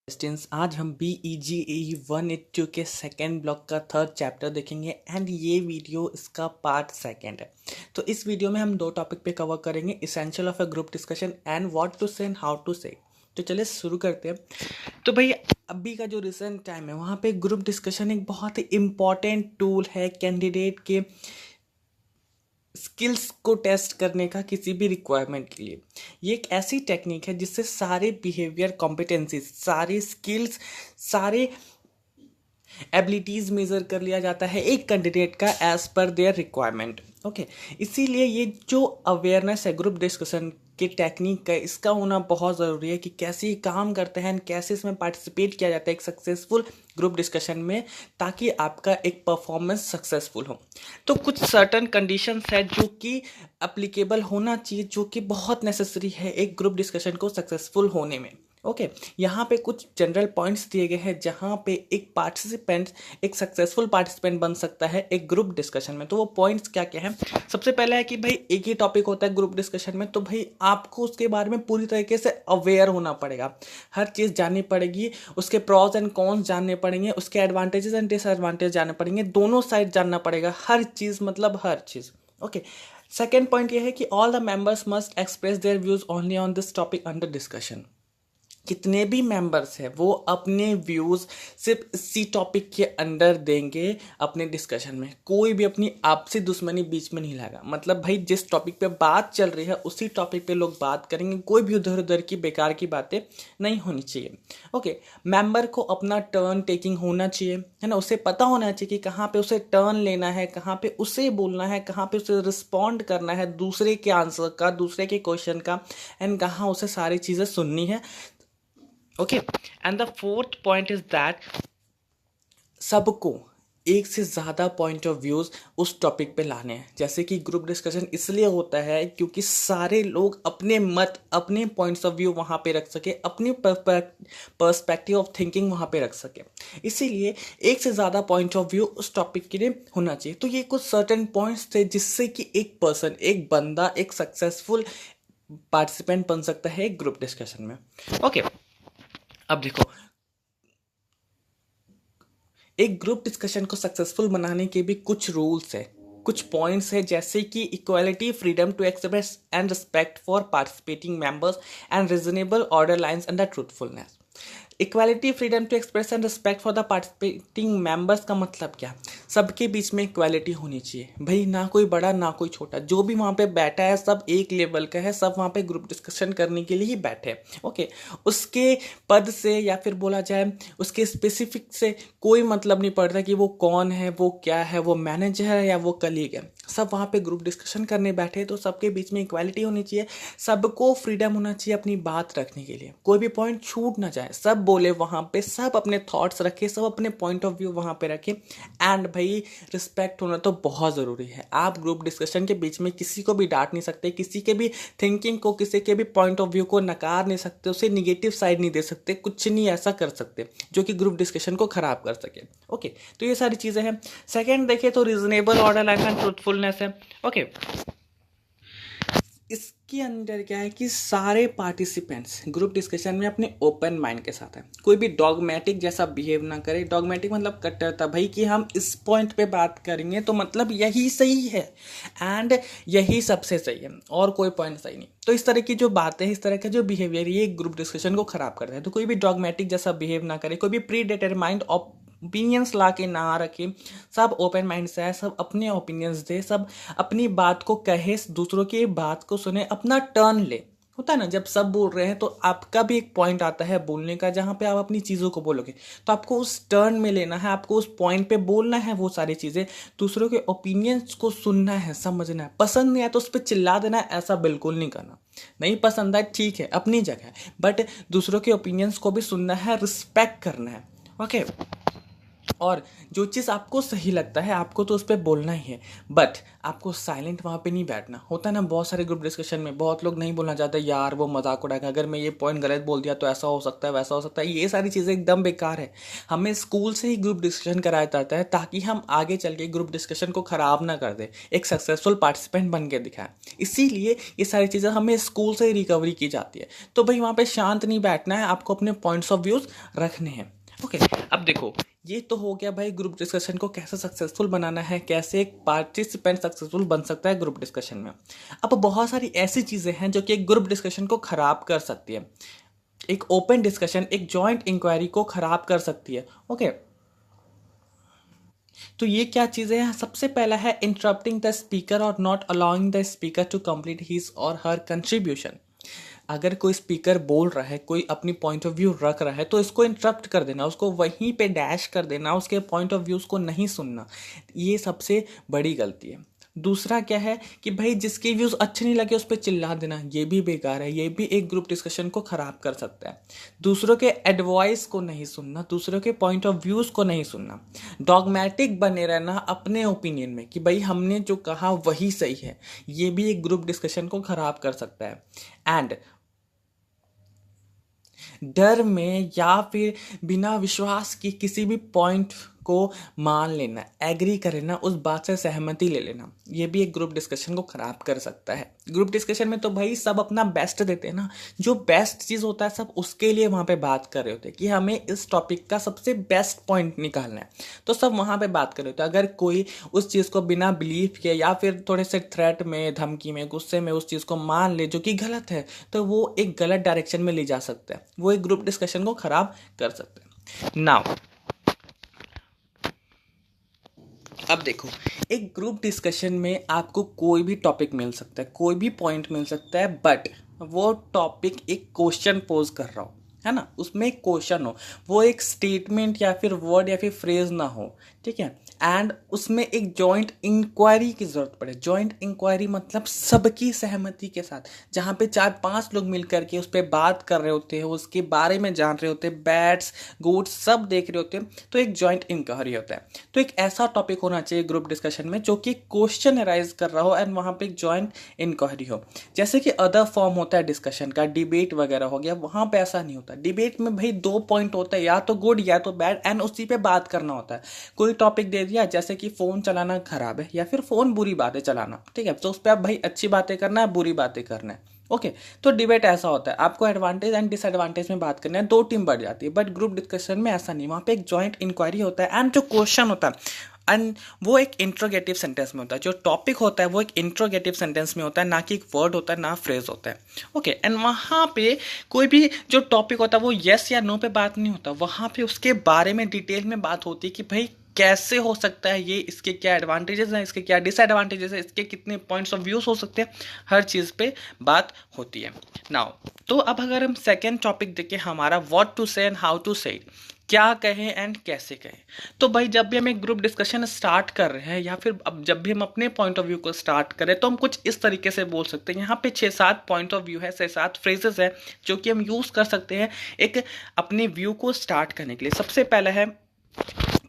Questions. आज हम BEGE 182 के सेकेंड ब्लॉक का थर्ड चैप्टर देखेंगे एंड ये वीडियो इसका पार्ट सेकेंड है। तो इस वीडियो में हम दो टॉपिक पे कवर करेंगे, essential of a group discussion and what to say and how to say. तो चलिए शुरू करते हैं। तो भाई अभी का जो रिसेंट टाइम है वहाँ पे ग्रुप डिस्कशन एक बहुत ही इम्पॉर्टेंट टूल है कैंडिडेट के स्किल्स को टेस्ट करने का किसी भी रिक्वायरमेंट के लिए। ये एक ऐसी टेक्निक है जिससे सारे बिहेवियर कॉम्पिटेंसीज, सारे स्किल्स, सारे एबिलिटीज़ मेज़र कर लिया जाता है एक कैंडिडेट का as per their requirement. Okay, इसीलिए ये जो अवेयरनेस है ग्रुप डिस्कशन की टेक्निक का, इसका होना बहुत ज़रूरी है कि कैसे ये काम करते हैं, कैसे इसमें पार्टिसिपेट किया जाता है एक सक्सेसफुल ग्रुप डिस्कशन में, ताकि आपका एक परफॉर्मेंस सक्सेसफुल हो। तो कुछ सर्टन कंडीशंस है जो कि अप्लीकेबल होना चाहिए, जो कि बहुत नेसेसरी है एक ग्रुप डिस्कशन को सक्सेसफुल होने में। ओके, यहाँ पे कुछ जनरल पॉइंट्स दिए गए हैं जहाँ पे एक पार्टिसिपेंट एक सक्सेसफुल पार्टिसिपेंट बन सकता है एक ग्रुप डिस्कशन में। तो वो पॉइंट्स क्या क्या हैं? सबसे पहला है कि भाई एक ही टॉपिक होता है ग्रुप डिस्कशन में, तो भाई आपको उसके बारे में पूरी तरीके से अवेयर होना पड़ेगा, हर चीज़ जाननी पड़ेगी, उसके प्रॉज एंड कॉन्स जानने पड़ेंगे, उसके एडवांटेजेस एंड डिसएडवांटेज जानने पड़ेंगे, दोनों साइड जानना पड़ेगा, हर चीज़ मतलब हर चीज़। ओके, सेकेंड पॉइंट ये है कि all the members must express their views only on this topic under discussion. कितने भी मेंबर्स हैं वो अपने व्यूज़ सिर्फ इसी टॉपिक के अंडर देंगे अपने डिस्कशन में, कोई भी अपनी आपसी दुश्मनी बीच में नहीं लाएगा। मतलब भाई जिस टॉपिक पे बात चल रही है उसी टॉपिक पे लोग बात करेंगे, कोई भी उधर उधर की बेकार की बातें नहीं होनी चाहिए। ओके, मेंबर को अपना टर्न टेकिंग होना चाहिए, है ना, उसे पता होना चाहिए कि कहाँ पे उसे टर्न लेना है, कहाँ पे उसे बोलना है, कहाँ पे उसे रिस्पॉन्ड करना है दूसरे के आंसर का, दूसरे के क्वेश्चन का, एंड कहाँ उसे सारी चीज़ें सुननी है। Okay, and the fourth point is that सबको एक से ज़्यादा पॉइंट ऑफ व्यूज़ उस टॉपिक पे लाने हैं। जैसे कि ग्रुप डिस्कशन इसलिए होता है क्योंकि सारे लोग अपने मत, अपने पॉइंट्स ऑफ व्यू वहाँ पे रख सके, अपनी पर्सपेक्टिव ऑफ थिंकिंग वहाँ पे रख सके। इसीलिए एक से ज़्यादा पॉइंट ऑफ व्यू उस टॉपिक के लिए होना चाहिए। तो ये कुछ सर्टेन पॉइंट्स थे जिससे कि एक पर्सन, एक बंदा एक सक्सेसफुल पार्टिसिपेंट बन सकता है एक ग्रुप डिस्कशन में। ओके, अब देखो, एक ग्रुप डिस्कशन को सक्सेसफुल बनाने के भी कुछ रूल्स है, कुछ पॉइंट्स है, जैसे कि equality, freedom to express and respect for participating members and reasonable order lines and the truthfulness. Equality, freedom to express and respect for the participating members का मतलब क्या? सबके बीच में इक्वालिटी होनी चाहिए भाई, ना कोई बड़ा ना कोई छोटा, जो भी वहाँ पे बैठा है सब एक लेवल का है, सब वहाँ पे ग्रुप डिस्कशन करने के लिए ही बैठे हैं। ओके, उसके पद से या फिर बोला जाए उसके स्पेसिफिक से कोई मतलब नहीं पड़ता कि वो कौन है, वो क्या है, वो मैनेजर है या वो कलीग है, सब वहाँ पे ग्रुप डिस्कशन करने बैठे। तो सबके बीच में इक्वालिटी होनी चाहिए, सबको फ्रीडम होना चाहिए अपनी बात रखने के लिए, कोई भी पॉइंट छूट ना जाए, सब बोले वहाँ पे, सब अपने थॉट्स रखे, सब अपने पॉइंट ऑफ व्यू वहाँ पे रखे। एंड भाई रिस्पेक्ट होना तो बहुत ज़रूरी है। आप ग्रुप डिस्कशन के बीच में किसी को भी डांट नहीं सकते, किसी के भी थिंकिंग को, किसी के भी पॉइंट ऑफ व्यू को नकार नहीं सकते, उसे निगेटिव साइड नहीं दे सकते, कुछ नहीं ऐसा कर सकते जो कि ग्रुप डिस्कशन को खराब कर सके। ओके, तो ये सारी चीज़ें हैं। सेकेंड देखें तो reasonable order line and truthfulness है। ओके, इसके अंदर क्या है कि सारे पार्टिसिपेंट्स ग्रुप डिस्कशन में अपने ओपन माइंड के साथ है, कोई भी डॉगमेटिक जैसा बिहेव ना करे। डॉगमेटिक मतलब कट्टरता, भाई कि हम इस पॉइंट पे बात करेंगे तो मतलब यही सही है एंड यही सबसे सही है और कोई पॉइंट सही नहीं। तो इस तरह की जो बातें हैं, इस तरह का जो बिहेवियर, ये ग्रुप डिस्कशन को खराब करता है। तो कोई भी डॉगमेटिक जैसा बिहेव ना करे, कोई भी प्री डिटरमाइंड ओपिनियंस ला के ना रखे, सब ओपन माइंड से है, सब अपने ओपिनियंस दे, सब अपनी बात को कहे, दूसरों की बात को सुने, अपना टर्न ले। होता है ना, जब सब बोल रहे हैं तो आपका भी एक पॉइंट आता है बोलने का, जहाँ पे आप अपनी चीज़ों को बोलोगे, तो आपको उस टर्न में लेना है, आपको उस पॉइंट पे बोलना है वो सारी चीज़ें, दूसरों के ओपिनियंस को सुनना है, समझना है। पसंद नहीं आया तो उस पर चिल्ला देना है, ऐसा बिल्कुल नहीं करना। नहीं पसंद आए ठीक है, अपनी जगह, बट दूसरों के ओपिनियंस को भी सुनना है, रिस्पेक्ट करना है। ओके, और जो चीज़ आपको सही लगता है आपको तो उस पर बोलना ही है, बट आपको साइलेंट वहाँ पे नहीं बैठना होता है ना। बहुत सारे ग्रुप डिस्कशन में बहुत लोग नहीं बोलना चाहते, यार वो मजाक उड़ाएगा, अगर मैं ये पॉइंट गलत बोल दिया तो ऐसा हो सकता है वैसा हो सकता है, ये सारी चीज़ें एकदम बेकार है। हमें स्कूल से ही ग्रुप डिस्कशन कराया जाता है ताकि हम आगे चल के ग्रुप डिस्कशन को ख़राब ना कर दे, एक सक्सेसफुल पार्टिसिपेंट बन के दिखाएं। इसीलिए ये सारी चीज़ें हमें स्कूल से ही रिकवरी की जाती है। तो भाई वहाँ पे शांत नहीं बैठना है, आपको अपने पॉइंट्स ऑफ व्यूज़ रखने हैं। ओके, अब देखो ये तो हो गया भाई ग्रुप डिस्कशन को कैसे सक्सेसफुल बनाना है, कैसे एक पार्टिसिपेंट सक्सेसफुल बन सकता है ग्रुप डिस्कशन में। अब बहुत सारी ऐसी चीज़ें हैं जो कि एक ग्रुप डिस्कशन को ख़राब कर सकती है, एक ओपन डिस्कशन, एक जॉइंट इंक्वायरी को ख़राब कर सकती है। ओके, तो ये क्या चीज़ें हैं? सबसे पहला है इंटरप्टिंग द स्पीकर और not allowing the speaker to complete his or her contribution. अगर कोई स्पीकर बोल रहा है, कोई अपनी पॉइंट ऑफ व्यू रख रहा है, तो इसको इंटरप्ट कर देना, उसको वहीं पे डैश कर देना, उसके पॉइंट ऑफ व्यूज़ को नहीं सुनना, ये सबसे बड़ी गलती है। दूसरा क्या है कि भाई जिसके व्यूज़ अच्छे नहीं लगे उस पर चिल्ला देना, ये भी बेकार है, ये भी एक ग्रुप डिस्कशन को ख़राब कर सकता है। दूसरों के एडवाइस को नहीं सुनना, दूसरों के पॉइंट ऑफ व्यूज़ को नहीं सुनना, डॉगमैटिक बने रहना अपने ओपिनियन में कि भाई हमने जो कहा वही सही है, ये भी एक ग्रुप डिस्कशन को ख़राब कर सकता है। एंड डर में या फिर बिना विश्वास की किसी भी पॉइंट को मान लेना, एग्री कर लेना, उस बात से सहमति ले लेना, ये भी एक ग्रुप डिस्कशन को ख़राब कर सकता है। ग्रुप डिस्कशन में तो भाई सब अपना बेस्ट देते हैं ना, जो बेस्ट चीज़ होता है सब उसके लिए वहाँ पे बात कर रहे होते हैं कि हमें इस टॉपिक का सबसे बेस्ट पॉइंट निकालना है, तो सब वहाँ पे बात कर रहे होते हैं। अगर कोई उस चीज़ को बिना बिलीव किए या फिर थोड़े से थ्रेट में, धमकी में, गुस्से में उस चीज़ को मान ले जो कि गलत है, तो वो एक गलत डायरेक्शन में ले जा सकता है, वो एक ग्रुप डिस्कशन को ख़राब कर सकता है। नाउ अब देखो, एक ग्रुप डिस्कशन में आपको कोई भी टॉपिक मिल सकता है, कोई भी पॉइंट मिल सकता है, बट वो टॉपिक एक क्वेश्चन पोज कर रहा हो, है ना, उसमें एक क्वेश्चन हो, वो एक स्टेटमेंट या फिर वर्ड या फिर फ्रेज ना हो, ठीक है। एंड उसमें एक जॉइंट इंक्वायरी की जरूरत पड़े। जॉइंट इंक्वायरी मतलब सबकी सहमति के साथ, जहाँ पे 4-5 लोग मिल करके उस पर बात कर रहे होते हैं, उसके बारे में जान रहे होते हैं, बैड्स गुड्स सब देख रहे होते हैं, तो एक जॉइंट इंक्वायरी होता है। तो एक ऐसा टॉपिक होना चाहिए ग्रुप डिस्कशन में जो कि क्वेश्चन अराइज कर रहा हो एंड वहाँ पे एक जॉइंट इंक्वायरी हो। जैसे कि अदर फॉर्म होता है डिस्कशन का, डिबेट वगैरह हो गया, वहाँ पे ऐसा नहीं होता। डिबेट में भाई 2 पॉइंट होता है, या तो गुड या तो बैड, एंड उसी पे बात करना होता है। कोई टॉपिक दे दिया जैसे कि फ़ोन चलाना खराब है या फिर फ़ोन बुरी बात है चलाना, ठीक है, तो उस पर आप भाई अच्छी बातें करना है, बुरी बातें करना है। ओके, तो डिबेट ऐसा होता है, आपको एडवांटेज एंड डिसएडवांटेज में बात करना है, 2 टीम बढ़ जाती है। बट ग्रुप डिस्कशन में ऐसा नहीं, वहाँ पे एक जॉइंट इंक्वायरी होता है एंड जो क्वेश्चन होता है एंड वो एक इंट्रोगेटिव सेंटेंस में होता है। जो टॉपिक होता है वो एक इंट्रोगेटिव सेंटेंस में होता है, ना कि एक वर्ड होता है, ना फ्रेज होता है। ओके, एंड वहाँ पे कोई भी जो टॉपिक होता है वो येस या नो पे बात नहीं होता, वहाँ पे उसके बारे में डिटेल में बात होती है कि भाई कैसे हो सकता है ये, इसके क्या एडवांटेजेस हैं, इसके क्या डिसएडवांटेजेस हैं, इसके कितने पॉइंट्स ऑफ व्यूज हो सकते हैं, हर चीज़ पे बात होती है। नाउ तो अब अगर हम सेकेंड टॉपिक देखें हमारा, what to say and how to से, क्या कहें एंड कैसे कहें। तो भाई जब भी हम एक ग्रुप डिस्कशन स्टार्ट कर रहे हैं या फिर अब जब भी हम अपने पॉइंट ऑफ व्यू को स्टार्ट करें, तो हम कुछ इस तरीके से बोल सकते हैं। यहाँ पे 6-7 पॉइंट ऑफ व्यू है, 6-7 फ्रेजेस है जो कि हम यूज़ कर सकते हैं एक अपने व्यू को स्टार्ट करने के लिए। सबसे पहला है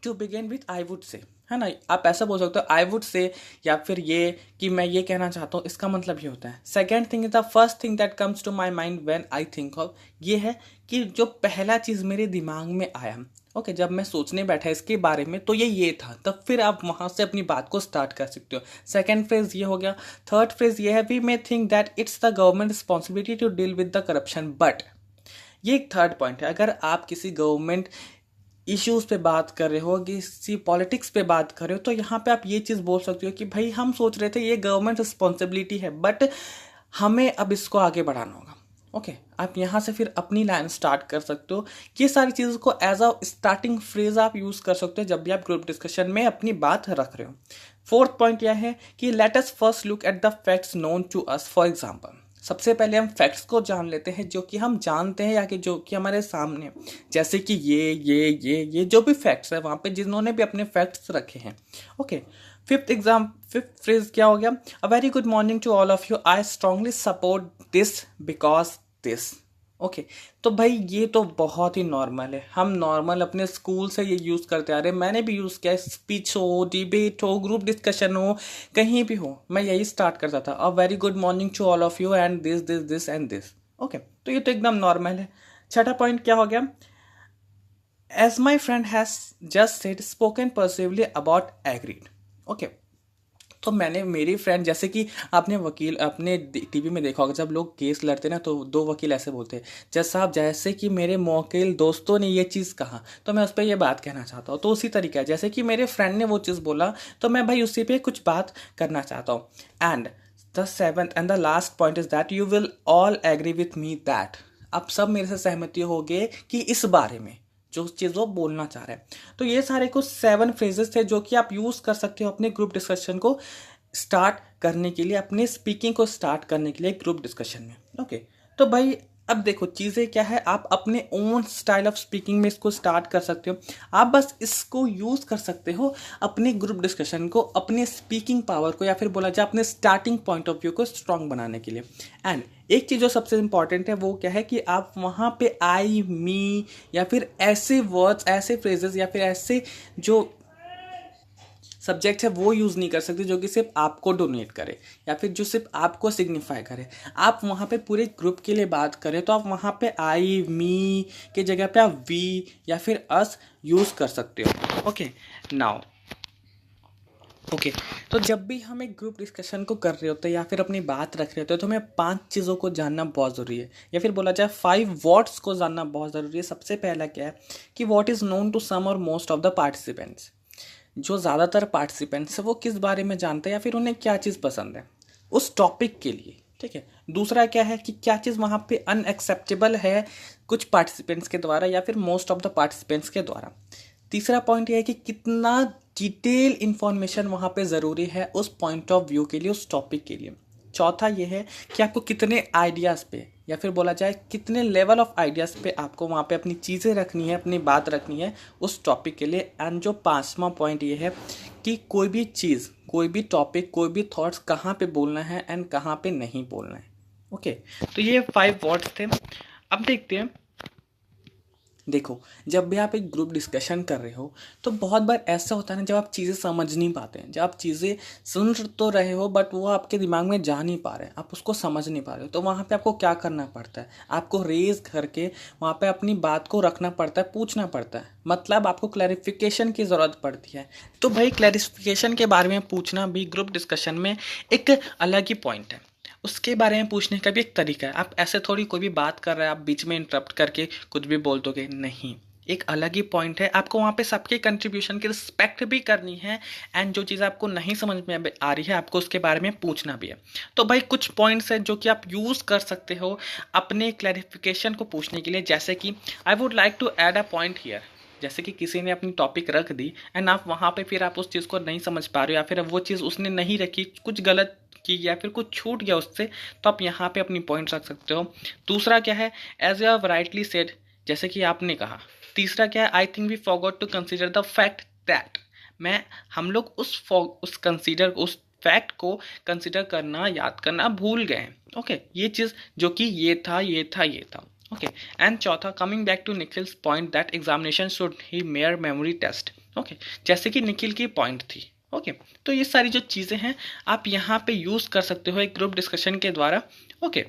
to begin with I would say, है ना, आप ऐसा बोल सकते हो आई वुड से, या फिर ये कि मैं ये कहना चाहता हूँ, इसका मतलब ये होता है। Second thing is the first thing that comes to my mind when I think of, ये है कि जो पहला चीज़ मेरे दिमाग में आया, ओके, जब मैं सोचने बैठा इसके बारे में तो ये था, तब फिर आप वहाँ से अपनी बात को स्टार्ट कर सकते हो। सेकेंड फ्रेज ये हो गया। थर्ड फ्रेज ये है, we may think that it's the government responsibility to deal with the corruption, but ये एक थर्ड पॉइंट है। अगर आप किसी गवर्नमेंट इश्यूज़ पे बात कर रहे हो, किसी पॉलिटिक्स पे बात कर रहे हो, तो यहाँ पे आप ये चीज़ बोल सकते हो कि भाई हम सोच रहे थे ये गवर्नमेंट रिस्पॉन्सिबिलिटी है, बट हमें अब इसको आगे बढ़ाना होगा। ओके, आप यहाँ से फिर अपनी लाइन स्टार्ट कर सकते हो। ये सारी चीज़ों को एज अ स्टार्टिंग फ्रेज आप यूज़ कर सकते हो जब भी आप ग्रुप डिस्कशन में अपनी बात रख रहे हो। फोर्थ पॉइंट यह है कि let us first look at the facts known to us. For example, सबसे पहले हम फैक्ट्स को जान लेते हैं जो कि हम जानते हैं या कि जो कि हमारे सामने, जैसे कि ये जो भी फैक्ट्स है वहाँ पे जिन्होंने भी अपने फैक्ट्स रखे हैं। ओके, फिफ्थ फ्रेज क्या हो गया, a very good morning to all of you, I strongly support this because this. Okay तो भाई ये तो बहुत ही नॉर्मल है, हम नॉर्मल अपने स्कूल से ये यूज़ करते आ रहे हैं, मैंने भी यूज़ किया है। स्पीच हो, डिबेट हो, ग्रुप डिस्कशन हो, कहीं भी हो, मैं यही स्टार्ट करता था, a very good morning to all of you and this this this and this. Okay तो ये तो एकदम नॉर्मल है। छठा पॉइंट क्या हो गया? As my friend has just said spoken पर्सिवली अबाउट एग्रीड। ओके तो मैंने, मेरी फ्रेंड, जैसे कि आपने वकील अपने टीवी में देखा होगा, जब लोग केस लड़ते ना तो दो वकील ऐसे बोलते हैं, जज साहब जैसे कि मेरे मौकिल दोस्तों ने ये चीज़ कहा तो मैं उस पर ये बात कहना चाहता हूँ। तो उसी तरीके है, जैसे कि मेरे फ्रेंड ने वो चीज़ बोला तो मैं भाई उसी पे कुछ बात करना चाहता हूँ। And the seventh and the last point is that you will all agree with me that, आप सब मेरे से सहमति होगे कि इस बारे में जो चीज़ वो बोलना चाह रहे हैं। तो ये सारे कुछ 7 फ्रेजेस थे जो कि आप यूज़ कर सकते हो अपने ग्रुप डिस्कशन को स्टार्ट करने के लिए, अपने स्पीकिंग को स्टार्ट करने के लिए ग्रुप डिस्कशन में। ओके तो भाई अब देखो चीज़ें क्या है, आप अपने ओन स्टाइल ऑफ स्पीकिंग में इसको स्टार्ट कर सकते हो। आप बस इसको यूज़ कर सकते हो अपने ग्रुप डिस्कशन को, अपने स्पीकिंग पावर को, या फिर बोला जाए अपने स्टार्टिंग पॉइंट ऑफ व्यू को स्ट्रॉन्ग बनाने के लिए। एंड एक चीज़ जो सबसे इंपॉर्टेंट है वो क्या है कि आप वहाँ पे आई, मी या फिर ऐसे वर्ड्स, ऐसे फ्रेजेस या फिर ऐसे जो सब्जेक्ट है वो यूज़ नहीं कर सकते जो कि सिर्फ आपको डोनेट करे या फिर जो सिर्फ आपको सिग्निफाई करे। आप वहाँ पे पूरे ग्रुप के लिए बात करें तो आप वहाँ पे आई, मी के जगह पे आप वी या फिर अस यूज़ कर सकते हो। ओके नाउ ओके तो जब भी हम एक ग्रुप डिस्कशन को कर रहे होते हैं या फिर अपनी बात रख रहे होते हैं तो हमें 5 चीज़ों को जानना बहुत ज़रूरी है, या फिर बोला जाए 5 वर्ड्स को जानना बहुत ज़रूरी है। सबसे पहला क्या है कि what is known to some और मोस्ट ऑफ द पार्टिसिपेंट्स। जो ज़्यादातर पार्टिसिपेंट्स है वो किस बारे में जानते हैं या फिर उन्हें क्या चीज़ पसंद है उस टॉपिक के लिए, ठीक है। दूसरा क्या है कि क्या चीज़ वहाँ पे अनएक्सेप्टेबल है कुछ पार्टिसिपेंट्स के द्वारा या फिर मोस्ट ऑफ द पार्टिसिपेंट्स के द्वारा। तीसरा पॉइंट ये है कि कितना डिटेल इंफॉर्मेशन वहाँ पे ज़रूरी है उस पॉइंट ऑफ व्यू के लिए, उस टॉपिक के लिए। चौथा ये है कि आपको कितने आइडियाज़ पे या फिर बोला जाए कितने लेवल ऑफ आइडियाज़ पे आपको वहाँ पे अपनी चीज़ें रखनी है, अपनी बात रखनी है उस टॉपिक के लिए। एंड जो 5वां पॉइंट ये है कि कोई भी चीज़, कोई भी टॉपिक, कोई भी थॉट्स कहाँ पे बोलना है एंड कहाँ पे नहीं बोलना है। ओके तो ये 5 वर्ड्स थे। अब देखते हैं, देखो जब भी आप एक ग्रुप डिस्कशन कर रहे हो तो बहुत बार ऐसा होता है ना, जब आप चीज़ें समझ नहीं पाते हैं, जब आप चीज़ें सुन तो रहे हो बट वो आपके दिमाग में जा नहीं पा रहे, आप उसको समझ नहीं पा रहे हो, तो वहाँ पे आपको क्या करना पड़ता है, आपको रेज करके वहाँ पे अपनी बात को रखना पड़ता है, पूछना पड़ता है, मतलब आपको क्लैरिफिकेशन की ज़रूरत पड़ती है। तो भाई क्लैरिफिकेशन के बारे में पूछना भी ग्रुप डिस्कशन में एक अलग ही पॉइंट है। उसके बारे में पूछने का भी एक तरीका है। आप ऐसे थोड़ी कोई भी बात कर रहे हैं आप बीच में इंटरप्ट करके कुछ भी बोल दोगे, नहीं, एक अलग ही पॉइंट है। आपको वहाँ पे सबके कंट्रीब्यूशन की रिस्पेक्ट भी करनी है एंड जो चीज़ आपको नहीं समझ में आ रही है आपको उसके बारे में पूछना भी है। तो भाई कुछ पॉइंट्स हैं जो कि आप यूज़ कर सकते हो अपने क्लैरिफिकेशन को पूछने के लिए, जैसे कि I would like to add a point here. जैसे कि किसी ने अपनी टॉपिक रख दी एंड आप वहाँ पे फिर आप उस चीज़ को नहीं समझ पा रहे हो या फिर वो चीज़ उसने नहीं रखी, कुछ गलत की या फिर कुछ छूट गया उससे, तो आप यहाँ पे अपनी पॉइंट्स रख सकते हो। दूसरा क्या है, as you have rightly said, जैसे कि आपने कहा। तीसरा क्या है, I think we forgot to consider the fact that, हम लोग उस कंसीडर उस फैक्ट को कंसीडर करना, याद करना भूल गए। ओके ये चीज़ जो कि ये था ये था ये था। ओके एंड चौथा, coming back to Nikhil's point that examination should ही मेयर मेमोरी टेस्ट। ओके जैसे कि निखिल की पॉइंट थी। ओके तो ये सारी जो चीज़ें हैं आप यहाँ पे यूज़ कर सकते हो एक ग्रुप डिस्कशन के द्वारा। ओके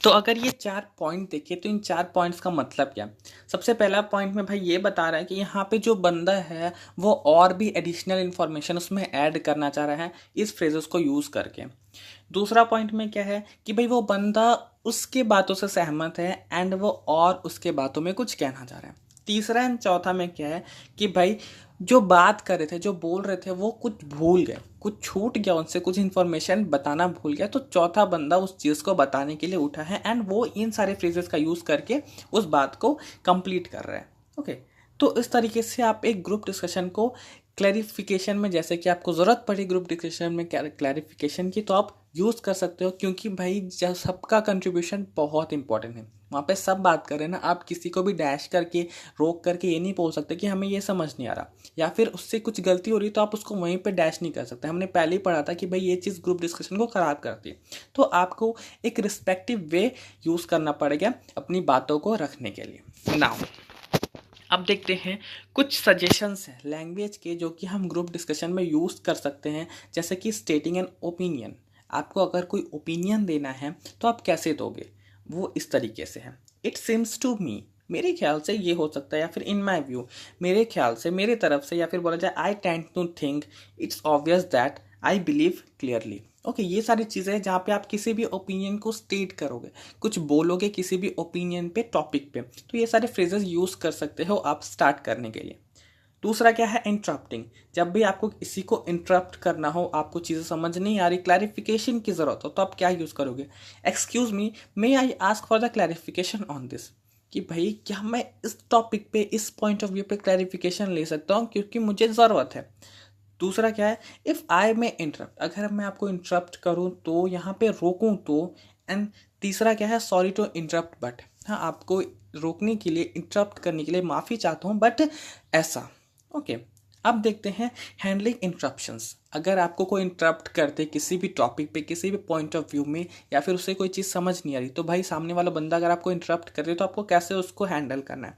तो अगर ये 4 पॉइंट देखें तो इन 4 पॉइंट्स का मतलब क्या। सबसे पहला पॉइंट में भाई ये बता रहा है कि यहाँ पे जो बंदा है वो और भी एडिशनल इन्फॉर्मेशन उसमें ऐड करना चाह रहा है इस फ्रेजेस को यूज़ करके। दूसरा पॉइंट में क्या है कि भाई वो बंदा उसके बातों से सहमत है एंड वो और उसके बातों में कुछ कहना चाह रहा है। तीसरा एंड चौथा में क्या है कि भाई जो बात कर रहे थे, जो बोल रहे थे, वो कुछ भूल गए, कुछ छूट गया उनसे, कुछ इन्फॉर्मेशन बताना भूल गया, तो चौथा बंदा उस चीज़ को बताने के लिए उठा है एंड वो इन सारे फ्रेजेस का यूज़ करके उस बात को कंप्लीट कर रहा है। ओके तो इस तरीके से आप एक ग्रुप डिस्कशन को क्लैरिफिकेशन में, जैसे कि आपको ज़रूरत पड़ी ग्रुप डिस्कशन में क्लैरिफिकेशन की, तो आप यूज़ कर सकते हो, क्योंकि भाई जब सबका कंट्रीब्यूशन बहुत इंपॉर्टेंट है, वहाँ पे सब बात कर रहे हैं ना, आप किसी को भी डैश करके रोक करके ये नहीं बोल सकते कि हमें ये समझ नहीं आ रहा, या फिर उससे कुछ गलती हो रही तो आप उसको वहीं पे डैश नहीं कर सकते। हमने पहले ही पढ़ा था कि भाई ये चीज़ ग्रुप डिस्कशन को ख़राब करती है। तो आपको एक रिस्पेक्टिव वे यूज़ करना पड़ेगा अपनी बातों को रखने के लिए। नाउ अब देखते हैं कुछ सजेशंस हैं लैंग्वेज के जो कि हम ग्रुप डिस्कशन में यूज़ कर सकते हैं, जैसे कि स्टेटिंग एन ओपिनियन। आपको अगर कोई ओपिनियन देना है तो आप कैसे दोगे, वो इस तरीके से है, इट सिम्स टू मी, मेरे ख्याल से ये हो सकता है, या फिर इन माई व्यू, मेरे ख्याल से, मेरे तरफ से, या फिर बोला जाए I tend to think, it's obvious that, I believe clearly. Okay, ये सारी चीज़ें हैं जहाँ पे आप किसी भी ओपिनियन को स्टेट करोगे, कुछ बोलोगे किसी भी ओपिनियन पे, टॉपिक पे, तो ये सारे फ्रेजेस यूज़ कर सकते हो आप स्टार्ट करने के लिए। दूसरा क्या है, इंटरप्टिंग। जब भी आपको किसी को इंटरप्ट करना हो, आपको चीज़ें समझ नहीं आ रही, क्लैरिफिकेशन की ज़रूरत हो, तो आप क्या यूज़ करोगे, excuse me, may I ask for the clarification on this, कि भाई क्या मैं इस टॉपिक पे, इस पॉइंट ऑफ व्यू पे क्लैरिफिकेशन ले सकता हूँ, क्योंकि मुझे ज़रूरत है। दूसरा क्या है, इफ़ आई में इंटरप्ट, अगर मैं आपको इंटरप्ट करूँ तो यहाँ पे रोकूँ तो। एंड तीसरा क्या है, सॉरी टू इंटरप्ट बट, हाँ आपको रोकने के लिए, इंटरप्ट करने के लिए माफ़ी चाहता हूँ बट ऐसा। ओके, अब देखते हैं हैंडलिंग इंटरप्शंस। अगर आपको कोई इंटरप्ट करते किसी भी टॉपिक पे, किसी भी पॉइंट ऑफ व्यू में, या फिर उससे कोई चीज़ समझ नहीं आ रही, तो भाई सामने वाला बंदा अगर आपको इंटरप्ट कर रहे तो आपको कैसे उसको हैंडल करना है।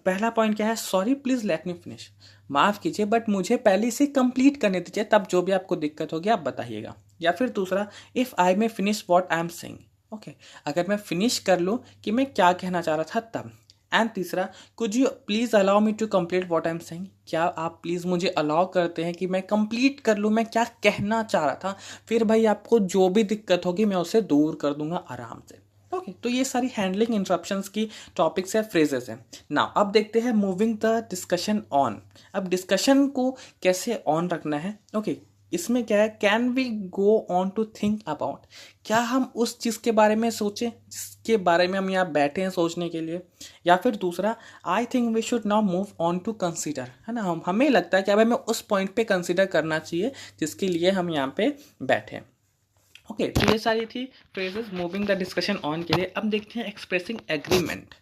पहला पॉइंट क्या है, sorry please let me finish, माफ़ कीजिए बट मुझे पहले से कंप्लीट करने दीजिए, तब जो भी आपको दिक्कत होगी आप बताइएगा। या फिर दूसरा, if I may finish what I am saying, okay, अगर मैं फिनिश कर लूँ कि मैं क्या कहना चाह रहा था तब। एंड तीसरा, could you please allow me to complete what I am saying, क्या आप प्लीज़ मुझे अलाउ करते हैं कि मैं कंप्लीट कर लूँ मैं क्या कहना चाह रहा था, फिर भाई आपको जो भी दिक्कत होगी मैं उसे दूर कर दूंगा आराम से। ओके, तो ये सारी हैंडलिंग इंटरप्शंस की टॉपिक्स है, फ्रेजेस हैं। नाउ अब देखते हैं मूविंग द डिस्कशन ऑन। अब डिस्कशन को कैसे ऑन रखना है। ओके, इसमें क्या है, can we go on to think about, क्या हम उस चीज़ के बारे में सोचें जिसके बारे में हम यहाँ बैठे हैं सोचने के लिए। या फिर दूसरा, I think we should now move on to consider, है ना, हमें लगता है कि अब हमें उस पॉइंट पे कंसीडर करना चाहिए जिसके लिए हम यहाँ पे बैठे हैं। ओके, तो ये सारी थी phrases moving the discussion on के लिए। अब देखते हैं एक्सप्रेसिंग एग्रीमेंट,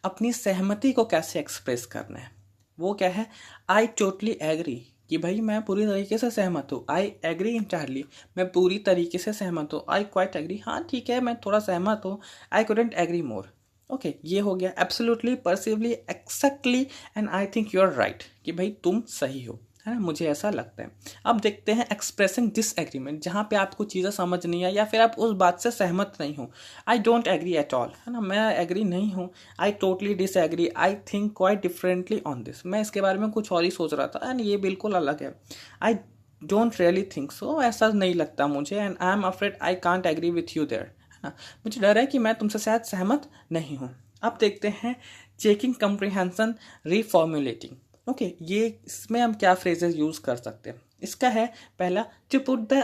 अपनी सहमति को कैसे एक्सप्रेस करना है। वो क्या है, आई टोटली एग्री, कि भाई मैं पूरी तरीके से सहमत हूँ, आई एग्री इंटायरली, मैं पूरी तरीके से सहमत हूँ, आई क्वाइट एग्री, हाँ ठीक है मैं थोड़ा सहमत हूँ, I couldn't agree more. Okay, ये हो गया एब्सोल्युटली, परसिवली, exactly and I think you are right, कि भाई तुम सही हो, है ना, मुझे ऐसा लगता है। अब देखते हैं एक्सप्रेसिंग डिसएग्रीमेंट, जहाँ पे आपको चीज़ें समझ नहीं आई या फिर आप उस बात से सहमत नहीं हो। I don't agree at all, है ना, मैं एग्री नहीं हूँ। I totally disagree, I think quite differently on this, मैं इसके बारे में कुछ और ही सोच रहा था एंड ये बिल्कुल अलग है। I don't really think so, ऐसा नहीं लगता मुझे, and I am afraid I can't agree with you there, है ना, मुझे डर है कि मैं तुमसे शायद सहमत नहीं हूँ। अब देखते हैं चेकिंग कंप्रीहेंशन, रिफॉर्मुलेटिंग। ओके, ये इसमें हम क्या फ्रेजेस यूज़ कर सकते हैं। इसका है पहला, to put the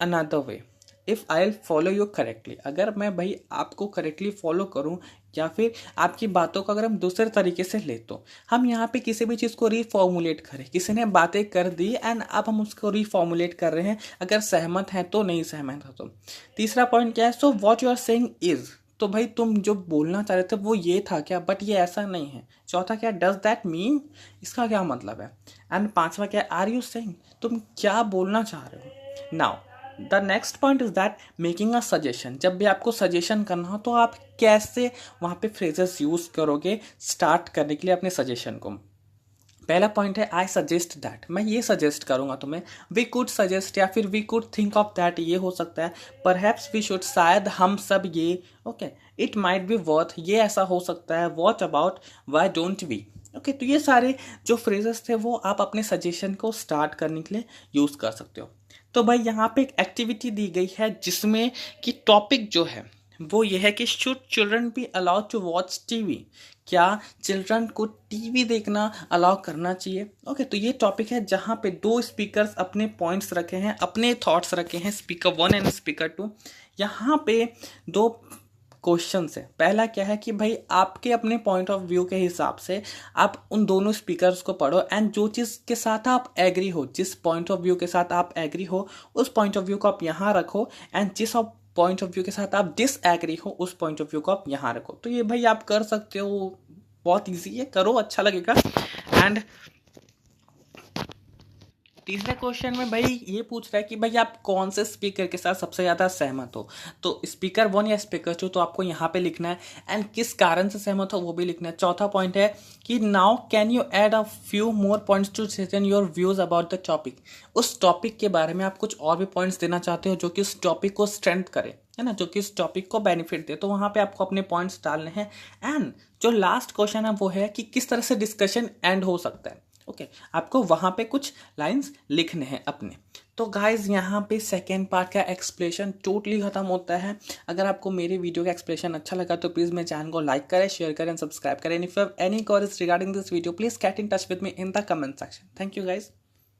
another way, if I follow you correctly, अगर मैं भाई आपको करेक्टली फॉलो करूं, या फिर आपकी बातों को अगर हम दूसरे तरीके से ले, तो हम यहाँ पे किसी भी चीज़ को रीफॉर्मुलेट करें, किसी ने बातें कर दी एंड अब हम उसको रीफॉर्मुलेट कर रहे हैं, अगर सहमत हैं तो, नहीं सहमत हो तो। तीसरा पॉइंट क्या है, so what you are saying is, तो भाई तुम जो बोलना चाह रहे थे वो ये था क्या, बट ये ऐसा नहीं है। चौथा क्या, डज दैट मीन, इसका क्या मतलब है। एंड पांचवा क्या, आर यू सेइंग, तुम क्या बोलना चाह रहे हो। Now the next point is that making a suggestion, जब भी आपको सजेशन करना हो तो आप कैसे वहाँ पे फ्रेजेस यूज़ करोगे स्टार्ट करने के लिए अपने सजेशन को। पहला पॉइंट है, आई सजेस्ट दैट, मैं ये सजेस्ट करूंगा तुम्हें, वी कुड सजेस्ट, या फिर we could think of that, ये हो सकता है, परहैप्स वी शुड, शायद हम सब ये, okay, it might be worth, ये ऐसा हो सकता है, what about, why don't we. Okay, तो ये सारे जो फ्रेजेस थे वो आप अपने सजेशन को स्टार्ट करने के लिए यूज़ कर सकते हो। तो भाई यहाँ पे एक एक्टिविटी दी गई है जिसमें कि टॉपिक जो है वो ये है कि should children be allowed to watch TV, क्या चिल्ड्रन को टीवी देखना अलाउ करना चाहिए। ओके, तो ये टॉपिक है जहाँ पे दो स्पीकर्स अपने पॉइंट्स रखे हैं, अपने थॉट्स रखे हैं, स्पीकर 1 एंड स्पीकर 2। यहाँ पे दो क्वेश्चन है। पहला क्या है कि भाई आपके अपने पॉइंट ऑफ व्यू के हिसाब से आप उन दोनों स्पीकर्स को पढ़ो एंड जो चीज़ के साथ आप एग्री हो, जिस पॉइंट ऑफ व्यू के साथ आप एग्री हो उस पॉइंट ऑफ व्यू को आप यहाँ रखो एंड जिस पॉइंट ऑफ व्यू के साथ आप डिसएग्री हो उस पॉइंट ऑफ व्यू को आप यहाँ रखो। तो ये भाई आप कर सकते हो, बहुत ईजी है, करो, अच्छा लगेगा। एंड तीसरे क्वेश्चन में भाई ये पूछ रहा है कि भाई आप कौन से स्पीकर के साथ सबसे ज़्यादा सहमत हो। तो स्पीकर 1 या स्पीकर 2 तो आपको यहाँ पे लिखना है एंड किस कारण से सहमत हो वो भी लिखना है। चौथा पॉइंट है कि now can you add a few more points to session your views about the topic. उस टॉपिक के बारे में आप कुछ और भी पॉइंट्स देना चाहते हो जो कि उस टॉपिक को स्ट्रेंथ करे, है ना, जो कि इस टॉपिक को बेनिफिट दे, तो वहाँ पे आपको अपने पॉइंट्स डालने हैं। एंड जो लास्ट क्वेश्चन है वो है कि किस तरह से डिस्कशन एंड हो सकता है। ओके आपको वहाँ पे कुछ लाइंस लिखने हैं अपने। तो गाइज यहाँ पे सेकेंड पार्ट का एक्सप्लेनेशन टोटली खत्म होता है। अगर आपको मेरी वीडियो का एक्सप्लेनेशन अच्छा लगा तो प्लीज़ मेरे चैनल को लाइक करें, शेयर करें, सब्सक्राइब करें। If you have any queries regarding this video please get in touch with me in the comment section. Thank you guys.